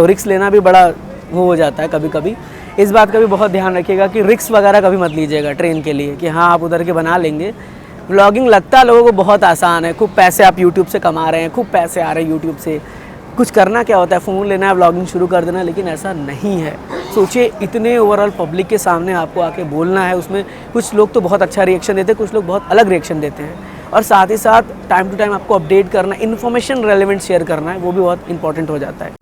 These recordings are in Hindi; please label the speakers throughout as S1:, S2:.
S1: तो रिस्क लेना भी बड़ा वो हो जाता है कभी कभी। इस बात का भी बहुत ध्यान रखिएगा कि रिस्क वगैरह कभी मत लीजिएगा ट्रेन के लिए कि हाँ आप उधर के बना लेंगे। व्लॉगिंग लगता है लोगों को बहुत आसान है, खूब पैसे आप यूट्यूब से कमा रहे हैं, खूब पैसे आ रहे हैं यूट्यूब से। कुछ करना क्या होता है, फ़ोन लेना है, व्लॉगिंग शुरू कर देना, लेकिन ऐसा नहीं है। सोचिए इतने ओवरऑल पब्लिक के सामने आपको आके बोलना है, उसमें कुछ लोग तो बहुत अच्छा रिएक्शन देते हैं, कुछ लोग बहुत अलग रिएक्शन देते हैं, और साथ ही साथ टाइम टू टाइम आपको अपडेट करना, इन्फॉर्मेशन रेलेवेंट शेयर करना है, वो भी बहुत इंपॉर्टेंट हो जाता है।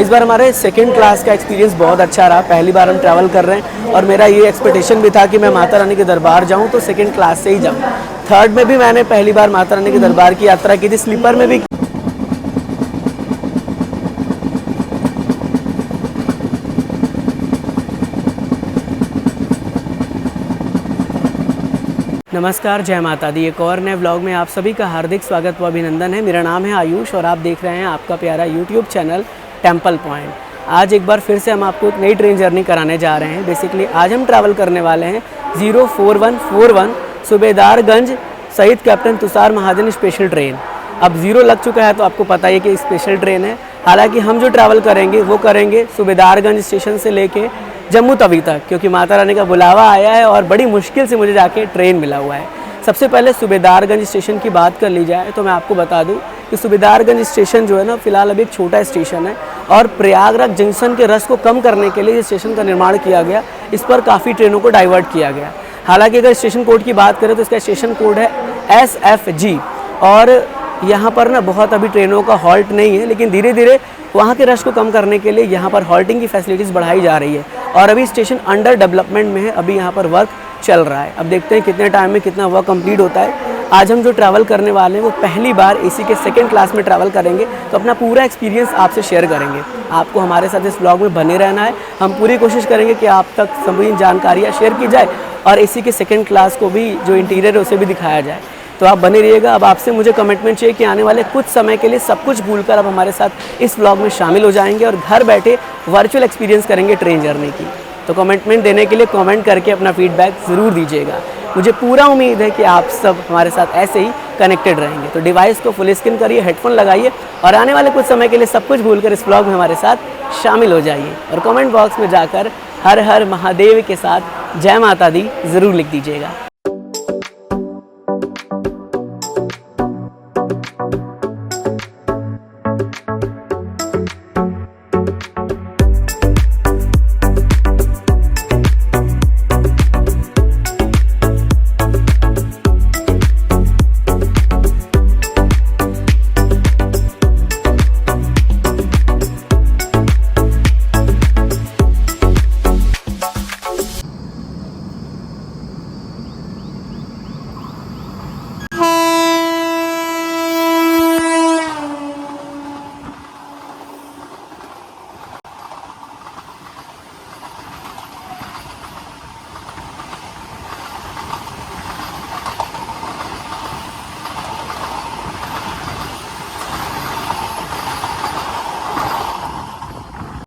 S1: इस बार हमारे सेकंड क्लास का एक्सपीरियंस बहुत अच्छा रहा। पहली बार हम ट्रैवल कर रहे हैं और मेरा ये एक्सपेक्टेशन भी था कि मैं माता रानी के दरबार जाऊं तो सेकंड क्लास से ही जाऊं। थर्ड में भी मैंने पहली बार माता रानी के दरबार की यात्रा की थी, स्लीपर में भी। नमस्कार, जय माता दी। एक और नए व्लॉग में आप सभी का हार्दिक स्वागत व अभिनंदन है। मेरा नाम है आयुष और आप देख रहे हैं आपका प्यारा यूट्यूब चैनल टेम्पल पॉइंट। आज एक बार फिर से हम आपको एक नई ट्रेन जर्नी कराने जा रहे हैं। बेसिकली आज हम ट्रैवल करने वाले हैं 04141 सूबेदारगंज शहीद कैप्टन तुषार महाजन स्पेशल ट्रेन। अब 0 लग चुका है तो आपको पता ही है कि स्पेशल ट्रेन है। हालांकि हम जो ट्रैवल करेंगे वो करेंगे सूबेदारगंज स्टेशन से लेके जम्मू तवी तक, क्योंकि माता रानी का बुलावा आया है और बड़ी मुश्किल से मुझे जाके ट्रेन मिला हुआ है। सबसे पहले सूबेदारगंज स्टेशन की बात कर ली जाए तो मैं आपको बता दूं कि सूबेदारगंज स्टेशन जो है ना, फिलहाल अभी एक छोटा स्टेशन है और प्रयागराज जंक्शन के रश को कम करने के लिए इस स्टेशन का निर्माण किया गया। इस पर काफ़ी ट्रेनों को डाइवर्ट किया गया। हालांकि अगर स्टेशन कोड की बात करें तो इसका स्टेशन कोड है SFG और यहाँ पर ना बहुत अभी ट्रेनों का हॉल्ट नहीं है, लेकिन धीरे धीरे वहाँ के रश को कम करने के लिए यहाँ पर हॉल्टिंग की फैसिलिटीज़ बढ़ाई जा रही है और अभी स्टेशन अंडर डेवलपमेंट में है। अभी यहाँ पर वर्क चल रहा है। अब देखते हैं कितने टाइम में कितना वर्क कंप्लीट होता है। आज हम जो ट्रैवल करने वाले हैं वो पहली बार एसी के सेकंड क्लास में ट्रैवल करेंगे, तो अपना पूरा एक्सपीरियंस आपसे शेयर करेंगे। आपको हमारे साथ इस ब्लॉग में बने रहना है। हम पूरी कोशिश करेंगे कि आप तक सभी जानकारियाँ शेयर की जाए और एसी के सेकंड क्लास को भी जो इंटीरियर है उसे भी दिखाया जाए, तो आप बने रहिएगा। अब आपसे मुझे कमिटमेंट चाहिए कि आने वाले कुछ समय के लिए सब कुछ भूलकर आप हमारे साथ इस व्लॉग में शामिल हो जाएंगे और घर बैठे वर्चुअल एक्सपीरियंस करेंगे ट्रेन जर्नी की। तो कमिटमेंट देने के लिए कमेंट करके अपना फीडबैक ज़रूर दीजिएगा। मुझे पूरा उम्मीद है कि आप सब हमारे साथ ऐसे ही कनेक्टेड रहेंगे। तो डिवाइस को फुल स्क्रीन करिए, हेडफोन लगाइए और आने वाले कुछ समय के लिए सब कुछ भूलकर इस व्लॉग में हमारे साथ शामिल हो जाइए। और कमेंट बॉक्स में जाकर हर हर महादेव के साथ जय माता दी ज़रूर लिख दीजिएगा।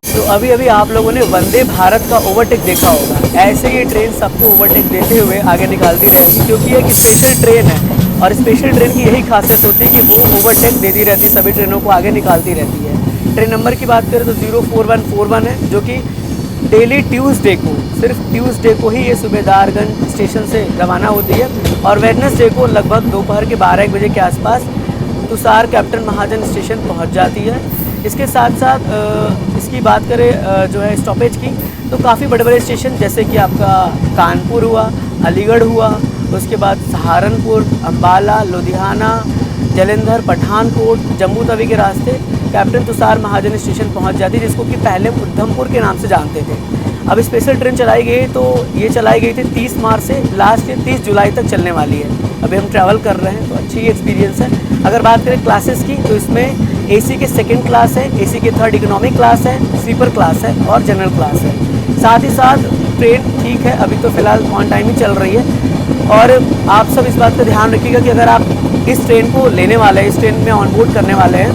S1: तो अभी अभी आप लोगों ने वंदे भारत का ओवरटेक देखा होगा। ऐसे ये ट्रेन सबको ओवरटेक देते हुए आगे निकालती रहेगी, क्योंकि ये एक स्पेशल ट्रेन है और स्पेशल ट्रेन की यही खासियत होती है कि वो ओवरटेक देती रहती है, सभी ट्रेनों को आगे निकालती रहती है। ट्रेन नंबर की बात करें तो 04141 है, जो कि डेली ट्यूसडे को, सिर्फ ट्यूसडे को ही ये सूबेदारगंज स्टेशन से रवाना होती है और वेडनेसडे को लगभग दोपहर के 12-1 बजे के आसपास तुषार कैप्टन महाजन स्टेशन पहुँच जाती है। इसके साथ साथ इसकी बात करें जो है स्टॉपेज की, तो काफ़ी बड़े बड़े स्टेशन जैसे कि आपका कानपुर हुआ, अलीगढ़ हुआ, उसके बाद सहारनपुर, अम्बाला, लुधियाना, जालंधर, पठानकोट, जम्मू तवी के रास्ते कैप्टन तुषार महाजन स्टेशन पहुंच जाती है, जिसको कि पहले उधमपुर के नाम से जानते थे। अब स्पेशल ट्रेन चलाई गई तो ये चलाई गई थी 30 मार्च से लास्ट 30 जुलाई तक चलने वाली है। अभी हम ट्रैवल कर रहे हैं तो अच्छी एक्सपीरियंस है। अगर बात करें क्लासेस की तो इसमें एसी के सेकंड क्लास है, एसी के थर्ड इकोनॉमिक क्लास है, स्लीपर क्लास है और जनरल क्लास है। साथ ही साथ ट्रेन ठीक है, अभी तो फ़िलहाल ऑन टाइम ही चल रही है। और आप सब इस बात का ध्यान रखिएगा कि अगर आप इस ट्रेन को लेने वाले हैं, इस ट्रेन में ऑन बोर्ड करने वाले हैं,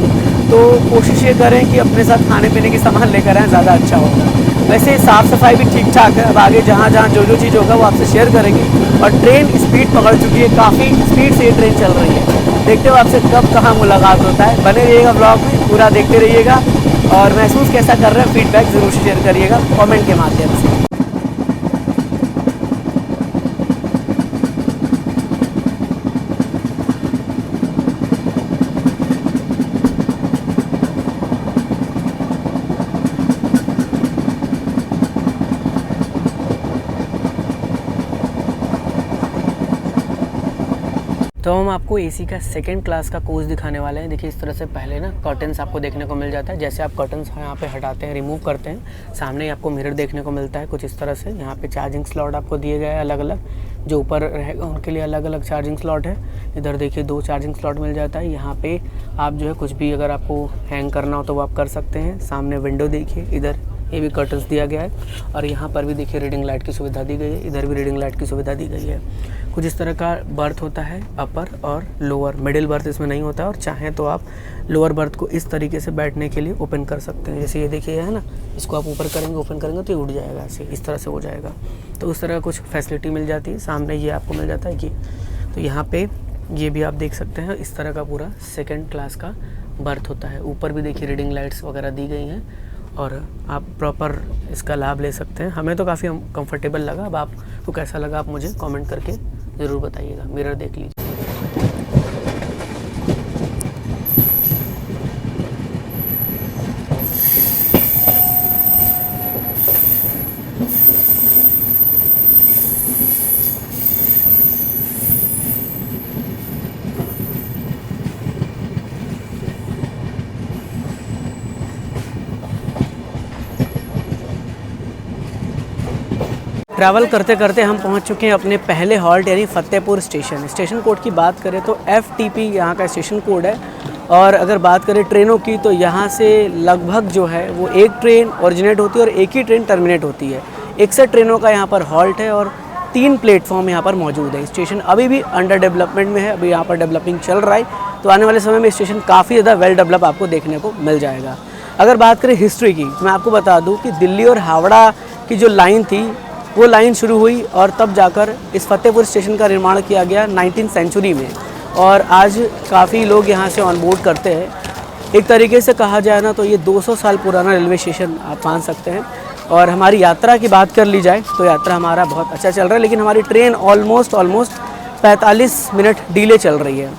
S1: तो कोशिश ये करें कि अपने साथ खाने पीने की सामान लेकर आएँ, ज़्यादा अच्छा होगा। वैसे साफ़ सफाई भी ठीक ठाक है। अब आगे जहाँ जहाँ जो जो चीज़ होगा वो आपसे शेयर करेंगे। और ट्रेन स्पीड पकड़ चुकी है, काफ़ी स्पीड से ये ट्रेन चल रही है। देखते हो आपसे कब कहाँ मुलाकात होता है। बने रहिएगा ब्लॉग में, पूरा देखते रहिएगा और महसूस कैसा कर रहे हैं फीडबैक ज़रूर शेयर करिएगा कमेंट के माध्यम से। तो हम आपको एसी का सेकंड क्लास का कोच दिखाने वाले हैं। देखिए इस तरह से पहले ना कर्टन्स आपको देखने को मिल जाता है। जैसे आप कर्टन्स यहाँ पे हटाते हैं, रिमूव करते हैं, सामने ही आपको मिरर देखने को मिलता है कुछ इस तरह से। यहाँ पे चार्जिंग स्लॉट आपको दिए गए हैं अलग अलग, जो ऊपर रहेगा उनके लिए अलग अलग चार्जिंग स्लॉट है। इधर देखिए 2 चार्जिंग स्लॉट मिल जाता है। यहाँ पे आप जो है कुछ भी अगर आपको हैंग करना हो तो वो आप कर सकते हैं। सामने विंडो देखिए, इधर ये भी कर्टन्स दिया गया है। और यहाँ पर भी देखिए रीडिंग लाइट की सुविधा दी गई है, इधर भी रीडिंग लाइट की सुविधा दी गई है। कुछ इस तरह का बर्थ होता है, अपर और लोअर। मिडिल बर्थ इसमें नहीं होता है और चाहें तो आप लोअर बर्थ को इस तरीके से बैठने के लिए ओपन कर सकते हैं। जैसे ये देखिए है ना, इसको आप ऊपर करेंगे, ओपन करेंगे तो ये उठ जाएगा, ऐसे इस तरह से हो जाएगा। तो उस तरह का कुछ फैसिलिटी मिल जाती है। सामने ये आपको मिल जाता है कि तो यहाँ पे ये भी आप देख सकते हैं, इस तरह का पूरा सेकेंड क्लास का बर्थ होता है। ऊपर भी देखिए रीडिंग लाइट्स वगैरह दी गई हैं और आप प्रॉपर इसका लाभ ले सकते हैं। हमें तो काफ़ी कंफर्टेबल लगा। अब आपको कैसा लगा आप मुझे कमेंट करके ज़रूर बताइएगा। मिरर देख लीजिए। ट्रैवल करते करते हम पहुंच चुके हैं अपने पहले हॉल्ट यानी फतेहपुर स्टेशन। स्टेशन कोड की बात करें तो FTP यहाँ का स्टेशन कोड है। और अगर बात करें ट्रेनों की तो यहाँ से लगभग जो है वो एक ट्रेन ओरिजिनेट होती है और एक ही ट्रेन टर्मिनेट होती है। 61 ट्रेनों का यहाँ पर हॉल्ट है और 3 प्लेटफॉर्म यहाँ पर मौजूद है। स्टेशन अभी भी अंडर डेवलपमेंट में है, अभी यहाँ पर डेवलपिंग चल रहा है। तो आने वाले समय में स्टेशन काफ़ी ज़्यादा वेल डेवलप आपको देखने को मिल जाएगा। अगर बात करें हिस्ट्री की तो मैं आपको बता दूँ कि दिल्ली और हावड़ा की जो लाइन थी वो लाइन शुरू हुई और तब जाकर इस फतेहपुर स्टेशन का निर्माण किया गया 19th सेंचुरी में। और आज काफ़ी लोग यहाँ से ऑन बोर्ड करते हैं। एक तरीके से कहा जाए ना तो ये 200 साल पुराना रेलवे स्टेशन आप मान सकते हैं। और हमारी यात्रा की बात कर ली जाए तो यात्रा हमारा बहुत अच्छा चल रहा है, लेकिन हमारी ट्रेन ऑलमोस्ट 45 मिनट डिले चल रही है।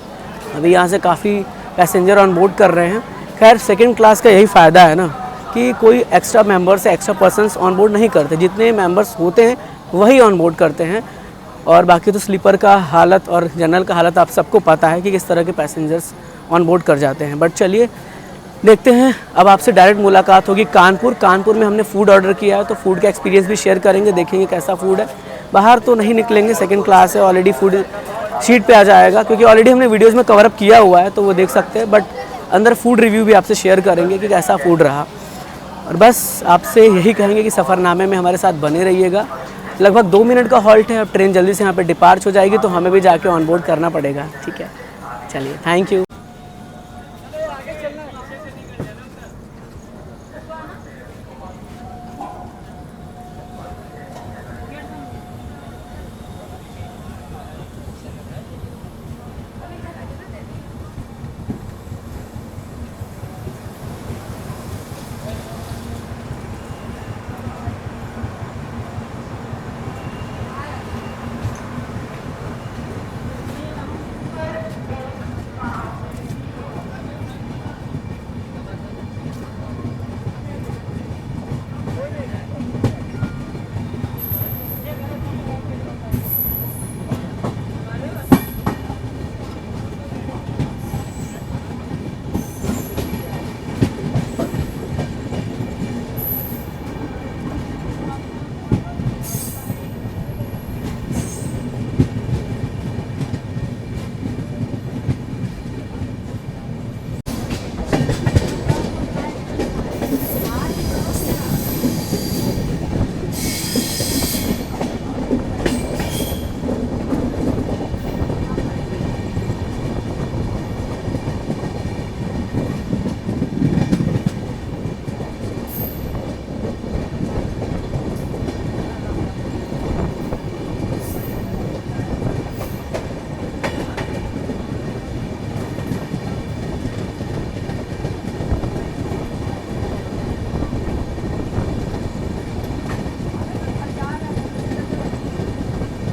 S1: अभी यहाँ से काफ़ी पैसेंजर ऑन बोर्ड कर रहे हैं। खैर सेकेंड क्लास का यही फ़ायदा है ना कि कोई extra members extra persons on board नहीं करते। जितने मेंबर्स होते हैं वही ऑन बोर्ड करते हैं। और बाकी तो स्लीपर का हालत और जनरल का हालत आप सबको पता है कि किस तरह के पैसेंजर्स ऑन बोर्ड कर जाते हैं। बट चलिए देखते हैं, अब आपसे डायरेक्ट मुलाकात होगी कानपुर में हमने फ़ूड ऑर्डर किया है तो फ़ूड का एक्सपीरियंस भी शेयर करेंगे, देखेंगे कैसा फ़ूड है। बाहर तो नहीं निकलेंगे, सेकेंड क्लास है, ऑलरेडी फूड शीट पे आ जाएगा क्योंकि ऑलरेडी हमने वीडियोज़ में कवर अप किया हुआ है तो वो देख सकते हैं। बट अंदर फूड रिव्यू भी आपसे शेयर करेंगे कि कैसा फ़ूड रहा। और बस आपसे यही कहेंगे कि सफ़रनामे में हमारे साथ बने रहिएगा। लगभग 2 मिनट का हॉल्ट है, अब ट्रेन जल्दी से यहाँ पे डिपार्च हो जाएगी तो हमें भी जाके ऑन बोर्ड करना पड़ेगा। ठीक है, चलिए, थैंक यू।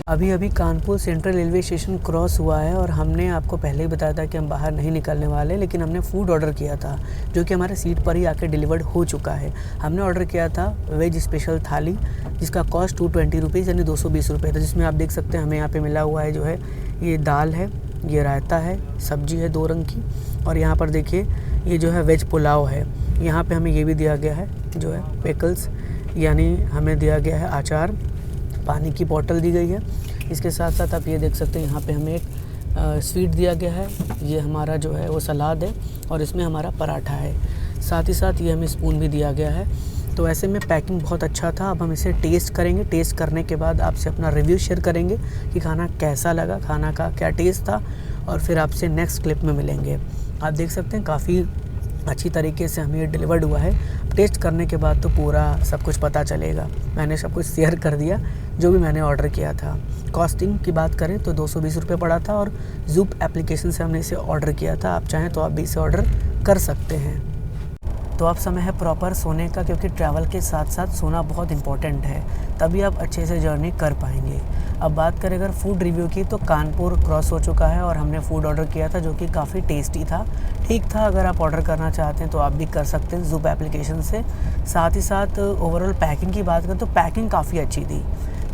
S1: अभी अभी Kanpur central railway station cross हुआ है और हमने आपको पहले ही बताया था कि हम बाहर नहीं निकलने वाले, लेकिन हमने फ़ूड ऑर्डर किया था जो कि हमारे सीट पर ही आके डिलीवर्ड हो चुका है। हमने ऑर्डर किया था वेज स्पेशल थाली जिसका कॉस्ट 220 रुपीज़ यानी 220 रुपये था, जिसमें आप देख सकते हैं हमें यहाँ पे मिला हुआ है जो है ये दाल है, ये रायता है, सब्जी है 2 रंग की, और यहाँ पर देखिए ये जो है वेज पुलाव है। यहाँ पे हमें ये भी दिया गया है जो है पिकल्स, यानी हमें दिया गया है अचार, पानी की बोतल दी गई है। इसके साथ साथ आप ये देख सकते हैं यहाँ पे हमें एक स्वीट दिया गया है, ये हमारा जो है वो सलाद है और इसमें हमारा पराठा है। साथ ही साथ ये हमें स्पून भी दिया गया है। तो ऐसे में पैकिंग बहुत अच्छा था। अब हम इसे टेस्ट करेंगे, टेस्ट करने के बाद आपसे अपना रिव्यू शेयर करेंगे कि खाना कैसा लगा, खाना का क्या टेस्ट था, और फिर आपसे नेक्स्ट क्लिप में मिलेंगे। आप देख सकते हैं काफ़ी अच्छी तरीके से हमें ये डिलीवर्ड हुआ है। टेस्ट करने के बाद तो पूरा सब कुछ पता चलेगा। मैंने सब कुछ शेयर कर दिया जो भी मैंने ऑर्डर किया था। कॉस्टिंग की बात करें तो 220 रुपये पड़ा था और ज़ूप एप्लीकेशन से हमने इसे ऑर्डर किया था। आप चाहें तो आप भी इसे ऑर्डर कर सकते हैं। तो अब समय है प्रॉपर सोने का, क्योंकि ट्रैवल के साथ साथ सोना बहुत इम्पॉर्टेंट है, तभी आप अच्छे से जर्नी कर पाएंगे। अब बात करें अगर फूड रिव्यू की, तो कानपुर क्रॉस हो चुका है और हमने फ़ूड ऑर्डर किया था जो कि काफ़ी टेस्टी था, ठीक था। अगर आप ऑर्डर करना चाहते हैं तो आप भी कर सकते हैं ज़ूप एप्लीकेशन से। साथ ही साथ ओवरऑल पैकिंग की बात करें तो पैकिंग काफ़ी अच्छी थी,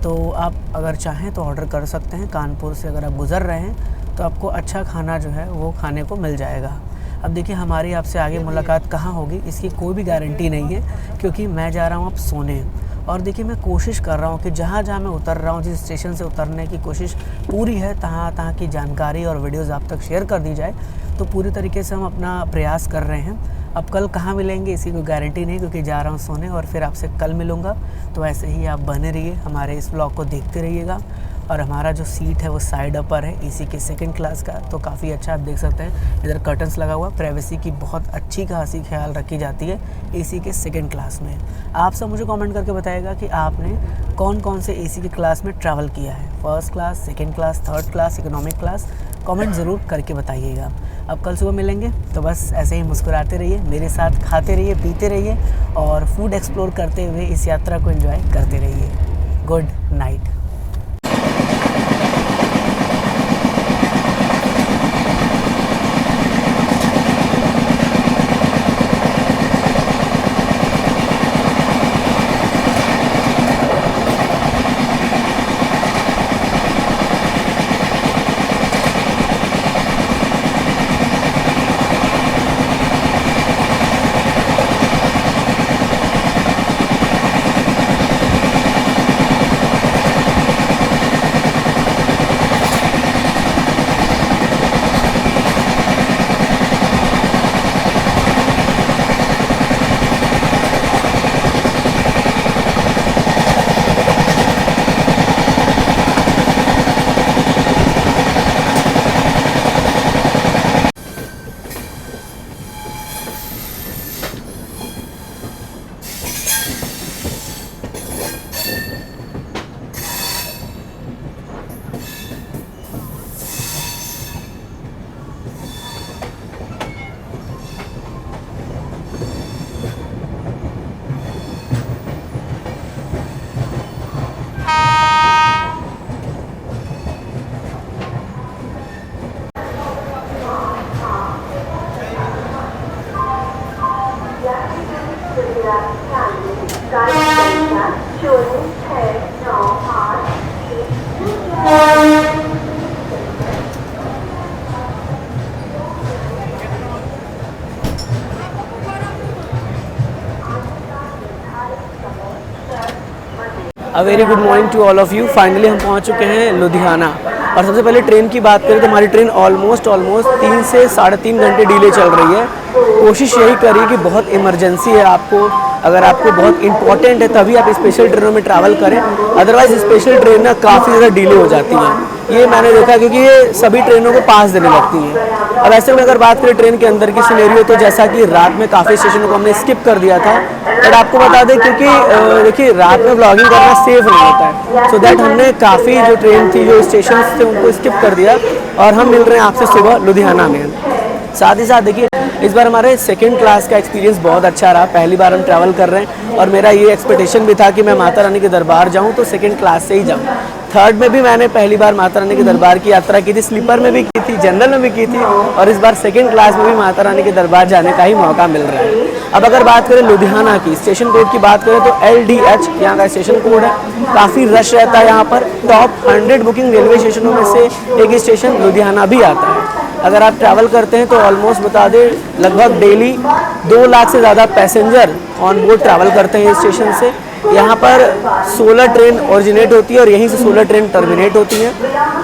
S1: तो आप अगर चाहें तो ऑर्डर कर सकते हैं। कानपुर से अगर आप गुज़र रहे हैं तो आपको अच्छा खाना जो है वो खाने को मिल जाएगा। अब देखिए हमारी आपसे आगे मुलाकात कहाँ होगी इसकी कोई भी गारंटी नहीं है, क्योंकि मैं जा रहा हूँ अब सोने। और देखिए मैं कोशिश कर रहा हूँ कि जहाँ जहाँ मैं उतर रहा हूँ, जिस स्टेशन से उतरने की कोशिश पूरी है, तहाँ की जानकारी और वीडियोज़ आप तक शेयर कर दी जाए। तो पूरी तरीके से हम अपना प्रयास कर रहे हैं। अब कल कहाँ मिलेंगे इसकी कोई गारंटी नहीं, क्योंकि जा रहा हूँ सोने और फिर आपसे कल मिलूँगा। तो ऐसे ही आप बने रहिए, हमारे इस ब्लॉग को देखते रहिएगा। और हमारा जो सीट है वो साइड अपर है एसी के 2nd क्लास का, तो काफ़ी अच्छा आप देख सकते हैं। इधर कर्टन्स लगा हुआ, प्राइवेसी की बहुत अच्छी खासी ख्याल रखी जाती है एसी के 2nd क्लास में। आप सब मुझे कमेंट करके बताइएगा कि आपने कौन कौन से एसी के क्लास में ट्रैवल किया है, 1st class, 2nd class, 3rd class, economic class. Comment ज़रूर करके बताइएगा। अब कल सुबह मिलेंगे, तो बस ऐसे ही मुस्कुराते रहिए, मेरे साथ खाते रहिए, पीते रहिए और फूड एक्सप्लोर करते हुए इस यात्रा को एंजॉय करते रहिए। Good night. A very good morning to all of you. Finally हम पहुंच चुके हैं लुधियाना। और सबसे पहले ट्रेन की बात करें तो हमारी ट्रेन ऑलमोस्ट 3 से 3.5 घंटे डिले चल रही है। कोशिश यही करिए कि बहुत इमरजेंसी है आपको, अगर आपको बहुत इंपॉर्टेंट है तभी आप स्पेशल ट्रेनों में ट्रैवल करें, अदरवाइज़ स्पेशल ट्रेन ना काफ़ी ज़्यादा डिले हो जाती है। ये मैंने देखा क्योंकि ये सभी ट्रेनों को पास देने लगती हैं। अब ऐसे में अगर बात करें ट्रेन के अंदर की सिनेरियो, तो जैसा कि रात में काफ़ी स्टेशनों को हमने स्किप कर दिया था, बट आपको बता दें क्योंकि देखिए रात में व्लॉगिंग करना सेफ नहीं होता है, सो दैट हमने काफ़ी जो ट्रेन थी, जो स्टेशन थे, उनको स्किप कर दिया और हम मिल रहे हैं आपसे सुबह लुधियाना में। साथ ही साथ देखिए इस बार हमारे 2nd क्लास का एक्सपीरियंस बहुत अच्छा रहा। पहली बार हम ट्रैवल कर रहे हैं और मेरा ये एक्सपेक्टेशन भी था कि मैं माता रानी के दरबार जाऊं तो 2nd क्लास से ही जाऊं। थर्ड में भी मैंने पहली बार माता रानी के दरबार की यात्रा की थी, स्लीपर में भी की थी, जनरल में भी की थी, और इस बार सेकंड क्लास में भी माता रानी के दरबार जाने का ही मौका मिल रहा है। अब अगर बात करें लुधियाना की, स्टेशन कोड की बात करें तो LDH यहाँ का स्टेशन कोड है। काफ़ी रश रहता है यहाँ पर। टॉप 100 बुकिंग रेलवे स्टेशनों में से एक स्टेशन लुधियाना भी आता है। अगर आप ट्रैवल करते हैं तो ऑलमोस्ट बता दें लगभग डेली 2 लाख से ज़्यादा पैसेंजर ऑन बोर्ड ट्रैवल करते हैं इस स्टेशन से। यहाँ पर 16 ट्रेन ओरिजिनेट होती है और यहीं से 16 ट्रेन टर्मिनेट होती हैं,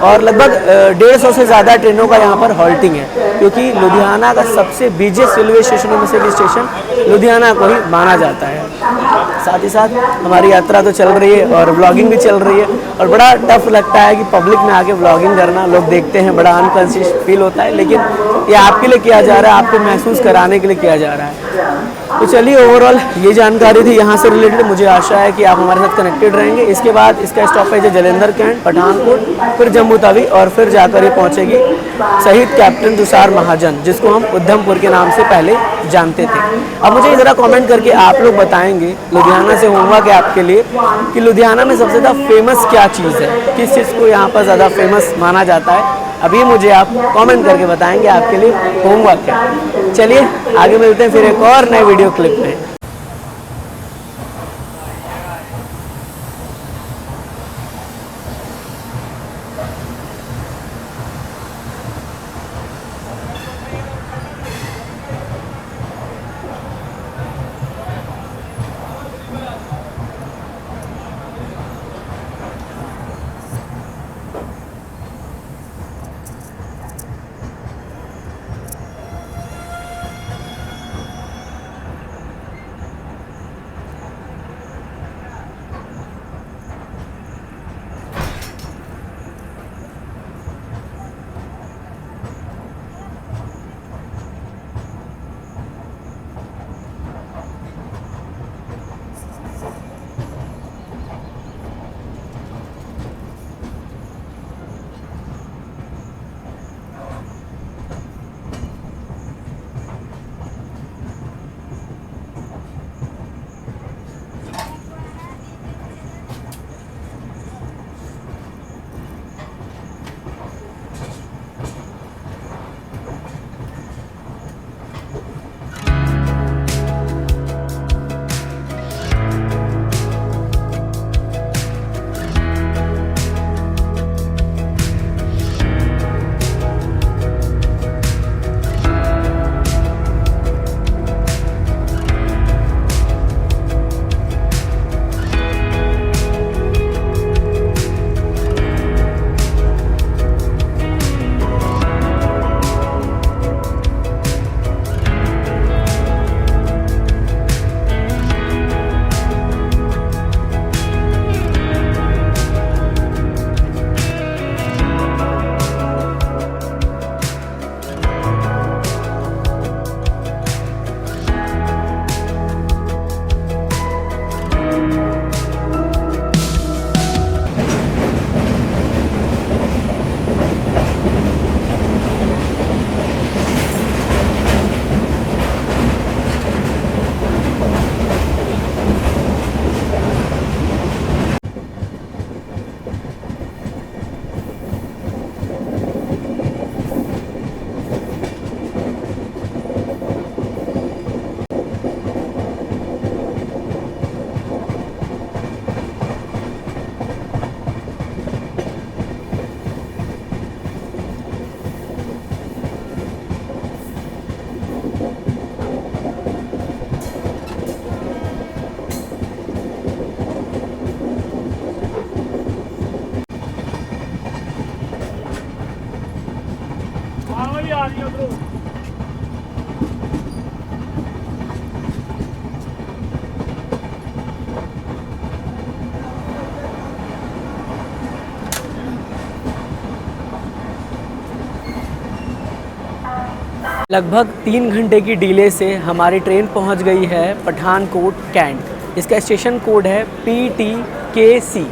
S1: और लगभग 150 से ज़्यादा ट्रेनों का यहाँ पर हॉल्टिंग है, क्योंकि लुधियाना का सबसे बिजिएस्ट रेलवे स्टेशनों में से भी स्टेशन लुधियाना को ही माना जाता है। साथ ही साथ हमारी यात्रा तो चल रही है और व्लॉगिंग भी चल रही है, और बड़ा टफ लगता है कि पब्लिक में आके व्लॉगिंग करना। लोग देखते हैं, बड़ा अनकॉन्शियस फील होता है, लेकिन ये आपके लिए किया जा रहा है, आपको महसूस कराने के लिए किया जा रहा है। तो चलिए, ओवरऑल ये जानकारी थी यहाँ से रिलेटेड। मुझे आशा है कि आप हमारे साथ कनेक्टेड रहेंगे। इसके बाद इसका स्टॉपेज है जलंधर कैंट, पठानकोट, फिर जम्मू तवी, और फिर जाकर ये पहुँचेगी शहीद कैप्टन तुषार महाजन, जिसको हम उधमपुर के नाम से पहले जानते थे। अब मुझे ज़रा कमेंट करके आप लोग बताएंगे, लुधियाना से होमवर्क है आपके लिए, कि लुधियाना में सबसे ज़्यादा फेमस क्या चीज़ है, किस चीज़ को यहाँ पर ज़्यादा फेमस माना जाता है। अभी मुझे आप कमेंट करके बताएंगे, आपके लिए होमवर्क है। चलिए आगे मिलते हैं फिर एक और नए वीडियो क्लिप में। लगभग 3 घंटे की डिले से हमारी ट्रेन पहुंच गई है पठानकोट कैंट। इसका स्टेशन कोड है PTKC।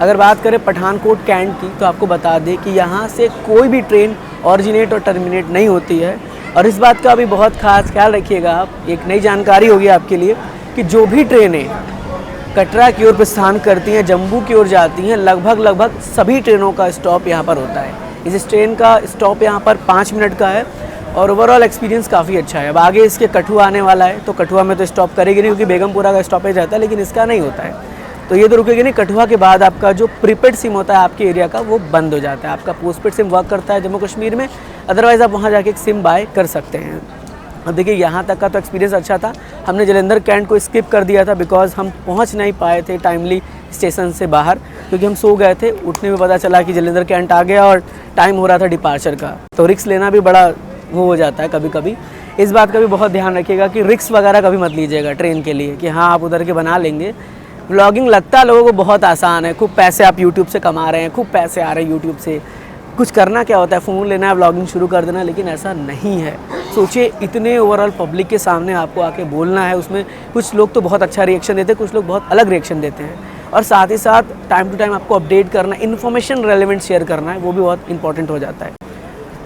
S1: अगर बात करें पठानकोट कैंट की तो आपको बता दें कि यहाँ से कोई भी ट्रेन ऑरिजिनेट और टर्मिनेट नहीं होती है। और इस बात का भी बहुत खास ख्याल रखिएगा आप, एक नई जानकारी होगी आपके लिए कि जो भी ट्रेनें कटरा की ओर प्रस्थान करती हैं, जम्मू की ओर जाती हैं, लगभग सभी ट्रेनों का स्टॉप यहाँ पर होता है। इस ट्रेन का स्टॉप यहाँ पर 5 मिनट का है और ओवरऑल एक्सपीरियंस काफ़ी अच्छा है। अब आगे इसके कठुआ आने वाला है, तो कठुआ में तो स्टॉप करेगी नहीं क्योंकि बेगमपुरा का स्टॉपेज रहता है, लेकिन इसका नहीं होता है, तो ये तो रुकेगी नहीं। कठुआ के बाद आपका जो प्रीपेड सिम होता है आपके एरिया का, वो बंद हो जाता है। आपका पोस्टपेड सिम वर्क करता है जम्मू कश्मीर में, अदरवाइज़ आप वहाँ जाके एक सिम बाय कर सकते हैं। अब देखिए यहाँ तक का तो एक्सपीरियंस अच्छा था। हमने जालंधर कैंट को स्किप कर दिया था बिकॉज हम पहुँच नहीं पाए थे टाइमली स्टेशन से बाहर, क्योंकि हम सो गए थे। उठने में पता चला कि जालंधर कैंट आ गया और टाइम हो रहा था डिपार्चर का, तो रिस्क लेना भी बड़ा वो हो जाता है कभी कभी। इस बात का भी बहुत ध्यान रखिएगा कि रिस्क वगैरह कभी मत लीजिएगा ट्रेन के लिए कि हाँ आप उधर के बना लेंगे। व्लॉगिंग लगता है लोगों को बहुत आसान है, खूब पैसे आप यूट्यूब से कमा रहे हैं, खूब पैसे आ रहे हैं यूट्यूब से। कुछ करना क्या होता है, फ़ोन लेना है, व्लॉगिंग शुरू कर देना, लेकिन ऐसा नहीं है। सोचिए इतने ओवरऑल पब्लिक के सामने आपको आके बोलना है, उसमें कुछ लोग तो बहुत अच्छा रिएक्शन देते हैं, कुछ लोग बहुत अलग रिएक्शन देते हैं, और साथ ही साथ टाइम टू टाइम आपको अपडेट करना, इन्फॉर्मेशन रेलेवेंट शेयर करना है, वो भी बहुत इंपॉर्टेंट हो जाता है।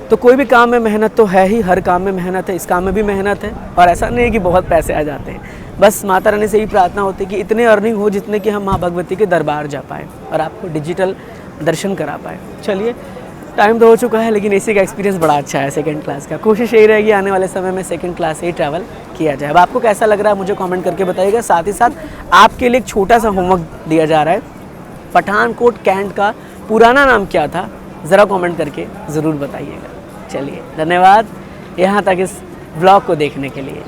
S1: तो कोई भी काम में मेहनत तो है ही, हर काम में मेहनत है, इस काम में भी मेहनत है, और ऐसा नहीं है कि बहुत पैसे आ जाते हैं। बस माता रानी से यही प्रार्थना होती है कि इतने अर्निंग हो जितने कि हम माँ भगवती के दरबार जा पाए और आपको डिजिटल दर्शन करा पाए। चलिए टाइम तो हो चुका है, लेकिन एसी का एक्सपीरियंस बड़ा अच्छा है सेकंड क्लास का। कोशिश यही रहेगी आने वाले समय में सेकंड क्लास से ही ट्रैवल किया जाए। अब आपको कैसा लग रहा है मुझे कमेंट करके बताइएगा। साथ ही साथ आपके लिए एक छोटा सा होमवर्क दिया जा रहा है। पठानकोट कैंट का पुराना नाम क्या था, ज़रा कमेंट करके ज़रूर बताइएगा। चलिए धन्यवाद यहाँ तक इस ब्लॉग को देखने के लिए।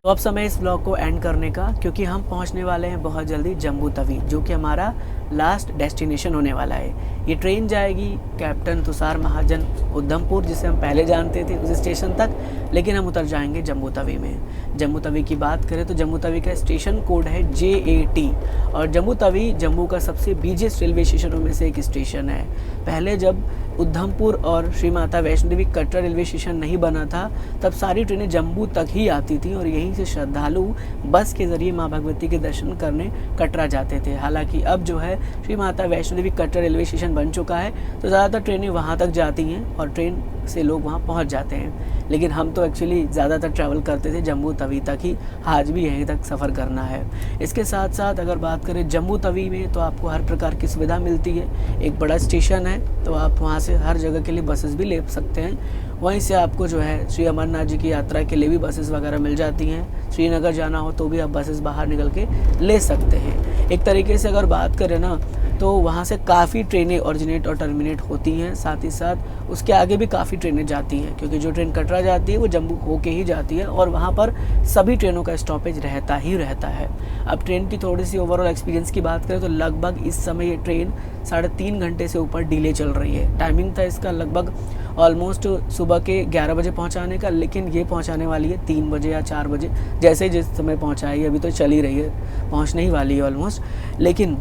S1: तो अब समय इस ब्लॉग को एंड करने का, क्योंकि हम पहुंचने वाले हैं बहुत जल्दी जम्मू तवी, जो कि हमारा लास्ट डेस्टिनेशन होने वाला है। ये ट्रेन जाएगी कैप्टन तुषार महाजन उधमपुर, जिसे हम पहले जानते थे, उस स्टेशन तक, लेकिन हम उतर जाएंगे जम्मू तवी में। जम्मू तवी की बात करें तो जम्मू तवी का स्टेशन कोड है JAT, और जम्मू तवी जम्मू का सबसे बिजीएस्ट रेलवे स्टेशनों में से एक स्टेशन है। पहले जब उधमपुर और श्री माता वैष्णो देवी कटरा रेलवे स्टेशन नहीं बना था, तब सारी ट्रेनें जम्मू तक ही आती थी और यहीं से श्रद्धालु बस के ज़रिए माँ भगवती के दर्शन करने कटरा जाते थे। हालांकि अब जो है है श्री माता वैष्णो देवी कटरा रेलवे स्टेशन बन चुका है, तो ज़्यादातर ट्रेनें वहाँ तक जाती हैं और ट्रेन से लोग वहाँ पहुँच जाते हैं। लेकिन हम तो एक्चुअली ज़्यादातर ट्रैवल करते थे जम्मू तवी तक ही, आज भी यहीं तक सफ़र करना है। इसके साथ साथ अगर बात करें जम्मू तवी में, तो आपको हर प्रकार की सुविधा मिलती है। एक बड़ा स्टेशन है, तो आप वहाँ से हर जगह के लिए बसेस भी ले सकते हैं। वहीं से आपको जो है श्री अमरनाथ जी की यात्रा के लिए भी बसेस वगैरह मिल जाती हैं। श्रीनगर जाना हो तो भी आप बसेस बाहर निकल के ले सकते हैं। एक तरीके से अगर बात करें ना, तो वहाँ से काफ़ी ट्रेनें ओरिजिनेट और टर्मिनेट होती हैं, साथ ही साथ उसके आगे भी काफ़ी ट्रेनें जाती हैं, क्योंकि जो ट्रेन कटरा जाती है वो जम्मू होके ही जाती है और वहाँ पर सभी ट्रेनों का स्टॉपेज रहता ही रहता है। अब ट्रेन की थोड़ी सी ओवरऑल एक्सपीरियंस की बात करें तो लगभग इस समय ये ट्रेन 3.5 घंटे से ऊपर डिले चल रही है। टाइमिंग था इसका लगभग ऑलमोस्ट सुबह के 11 बजे पहुंचाने का, लेकिन ये पहुंचाने वाली है 3 बजे या 4 बजे, जैसे जिस समय पहुंचाई, अभी तो चल ही रही है, पहुंचने ही वाली है ऑलमोस्ट। लेकिन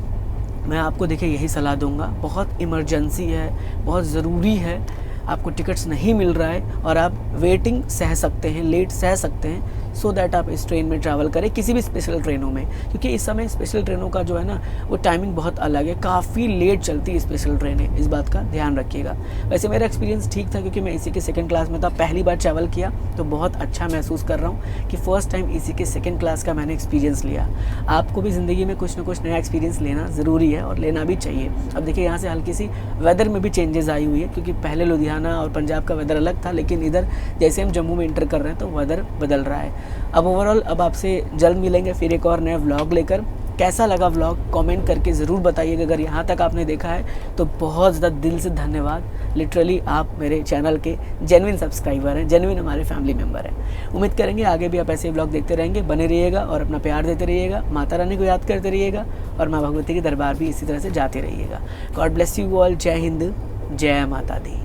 S1: मैं आपको देखिए यही सलाह दूंगा, बहुत इमरजेंसी है, बहुत ज़रूरी है, आपको टिकट्स नहीं मिल रहा है और आप वेटिंग सह सकते हैं, लेट सह सकते हैं, सो दैट आप इस ट्रेन में ट्रैवल करें, किसी भी स्पेशल ट्रेनों में, क्योंकि इस समय स्पेशल ट्रेनों का जो है ना वो टाइमिंग बहुत अलग है, काफ़ी लेट चलती है स्पेशल ट्रेनें, इस बात का ध्यान रखिएगा। वैसे मेरा एक्सपीरियंस ठीक था, क्योंकि मैं इसी के सेकंड क्लास में था, पहली बार ट्रैवल किया, तो बहुत अच्छा महसूस कर रहा हूँ कि फ़र्स्ट टाइम इसी के सेकंड क्लास का मैंने एक्सपीरियंस लिया। आपको भी ज़िंदगी में कुछ ना कुछ नया एक्सपीरियंस लेना ज़रूरी है और लेना भी चाहिए। अब देखिए यहाँ से हल्की सी वेदर में भी चेंजेस आई हुई है, क्योंकि पहले लुधियाना और पंजाब का वेदर अलग था, लेकिन इधर जैसे हम जम्मू में इंटर कर रहे हैं तो वेदर बदल रहा है। अब ओवरऑल अब आपसे जल्द मिलेंगे फिर एक और नया व्लॉग लेकर। कैसा लगा व्लॉग कमेंट करके ज़रूर बताइएगा। अगर यहाँ तक आपने देखा है तो बहुत ज़्यादा दिल से धन्यवाद। लिटरली आप मेरे चैनल के जेन्युइन सब्सक्राइबर हैं, जेन्युइन हमारे फैमिली मेम्बर हैं। उम्मीद करेंगे आगे भी आप ऐसे व्लॉग देखते रहेंगे, बने रहिएगा और अपना प्यार देते रहिएगा, माता रानी को याद करते रहिएगा और माँ भगवती के दरबार भी इसी तरह से जाते रहिएगा। God bless you all. जय हिंद, जय माता दी।